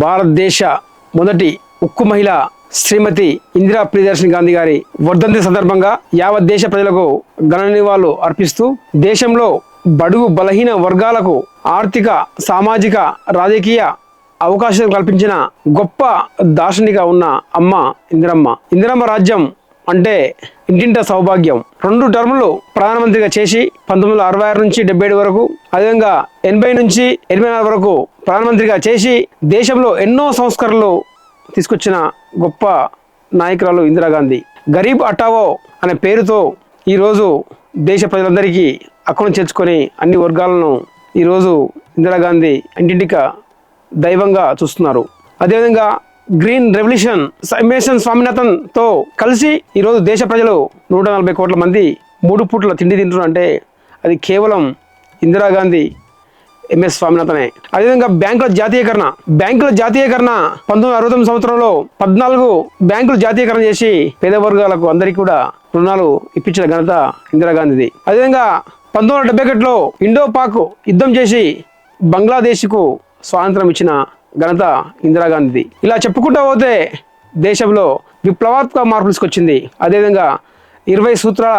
భారతదేశ మొదటి ఉక్కు మహిళ శ్రీమతి ఇందిరా ప్రియదర్శిని గాంధీ గారి వర్ధంతి సందర్భంగా యావత్ దేశ ప్రజలకు ఘన నివాళులు అర్పిస్తూ దేశంలో బడుగు బలహీన వర్గాలకు ఆర్థిక సామాజిక రాజకీయ అవకాశాలు కల్పించిన గొప్ప దార్శనిక ఉన్న అమ్మ ఇందిరమ్మ రాజ్యం అంటే ఇంటింట సౌభాగ్యం. 2 టర్ములు ప్రధానమంత్రిగా చేసి 1966 నుంచి 77 వరకు, అదేవిధంగా 80 నుంచి 84 వరకు ప్రధానమంత్రిగా చేసి దేశంలో ఎన్నో సంస్కరణలు తీసుకొచ్చిన గొప్ప నాయకురాలు ఇందిరాగాంధీ. గరీబ్ హఠావో అనే పేరుతో ఈరోజు దేశ ప్రజలందరికీ అక్కను చేర్చుకొని అన్ని వర్గాలను ఈరోజు ఇందిరాగాంధీ ఇంటింటిక దైవంగా చూస్తున్నారు. అదేవిధంగా గ్రీన్ రెవల్యూషన్ ఎంఎస్ స్వామినాథన్తో కలిసి ఈరోజు దేశ ప్రజలు 140 కోట్ల మంది 3 పూట్ల తిండి తింటున్నారు అంటే అది కేవలం ఇందిరాగాంధీ, ఎంఎస్ స్వామినాథనే. అదేవిధంగా బ్యాంకుల జాతీయకరణ 1969 సంవత్సరంలో 14 బ్యాంకులు జాతీయకరణ చేసి పేద వర్గాలకు అందరికీ కూడా రుణాలు ఇప్పించిన ఘనత ఇందిరాగాంధీది. అదేవిధంగా 1971లో ఇండో పాక్ యుద్ధం చేసి బంగ్లాదేశ్కు స్వాతంత్రం ఇచ్చిన ఘనత ఇందిరాగాంధీది. ఇలా చెప్పుకుంటూ పోతే దేశంలో విప్లవాత్మక మార్పులు తీసుకొచ్చింది. అదేవిధంగా 20 సూత్రాల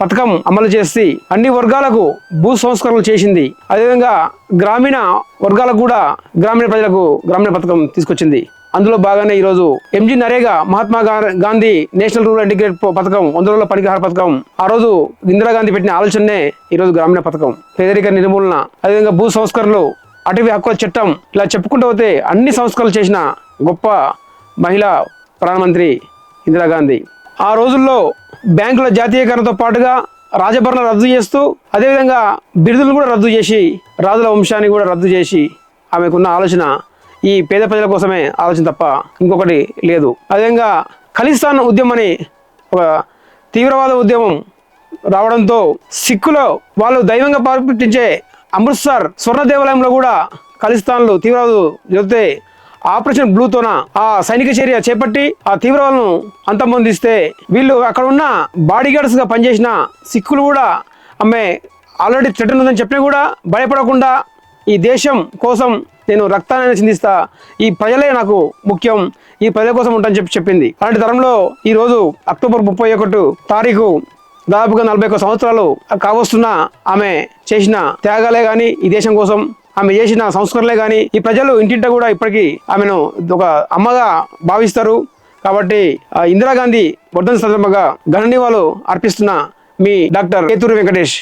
పథకం అమలు చేసి అన్ని వర్గాలకు భూ సంస్కరణలు చేసింది. అదేవిధంగా గ్రామీణ వర్గాలకు కూడా గ్రామీణ ప్రజలకు గ్రామీణ పథకం తీసుకొచ్చింది. అందులో భాగంగానే ఈరోజు MG NREGA, Mahatma Gandhi national rural integrate పథకం, 100 రోజుల పనిహార పథకం, ఆ రోజు ఇందిరాగాంధీ పెట్టిన ఆలోచనే ఈరోజు గ్రామీణ పథకం, పేదరిక నిర్మూలన, అదేవిధంగా భూ సంస్కరణలు, అటవీ హక్కుల చట్టం, ఇలా చెప్పుకుంటూ పోతే అన్ని సంస్కరణలు చేసిన గొప్ప మహిళా ప్రధానమంత్రి ఇందిరాగాంధీ. ఆ రోజుల్లో బ్యాంకుల జాతీయకరణతో పాటుగా రాజభరణ రద్దు చేస్తూ అదేవిధంగా బిరుదులు కూడా రద్దు చేసి రాజుల వంశాన్ని కూడా రద్దు చేసి ఆమెకున్న ఆలోచన ఈ పేద ప్రజల కోసమే ఆలోచన తప్ప ఇంకొకటి లేదు. అదేవిధంగా ఖలిస్తాన్ ఉద్యమం అని ఒక తీవ్రవాద ఉద్యమం రావడంతో సిక్కులో వాళ్ళు దైవంగా పాటించే అమృత్సర్ స్వర్ణ దేవాలయంలో కూడా ఖలిస్తాన్లు తీవ్రవాదులు జరిగితే ఆపరేషన్ బ్లూతోన ఆ సైనిక చర్య చేపట్టి ఆ తీవ్రవాదులను అంతమొందిస్తే వీళ్ళు అక్కడ ఉన్న బాడీ గార్డ్స్ గా పనిచేసిన సిక్కులు కూడా ఆమె ఆల్రెడీ థ్రెట్ ఉందని చెప్పినా కూడా భయపడకుండా ఈ దేశం కోసం నేను రక్తాన్ని చిందిస్తా, ఈ ప్రజలే నాకు ముఖ్యం, ఈ ప్రజల కోసం ఉంటానని చెప్పింది. అలాంటి తరంలో ఈరోజు అక్టోబర్ 31 తారీఖు దాదాపుగా 41 సంవత్సరాలు కావస్తున్న ఆమె చేసిన త్యాగాలే కానీ, ఈ దేశం కోసం ఆమె చేసిన సంస్కరణలే కానీ ఈ ప్రజలు ఇంటింట కూడా ఇప్పటికీ ఆమెను ఒక అమ్మగా భావిస్తారు. కాబట్టి ఇందిరాగాంధీ వర్ధంతి సందర్భంగా ఘన నివాళులు అర్పిస్తున్న మీ డాక్టర్ కేతూరి వెంకటేష్.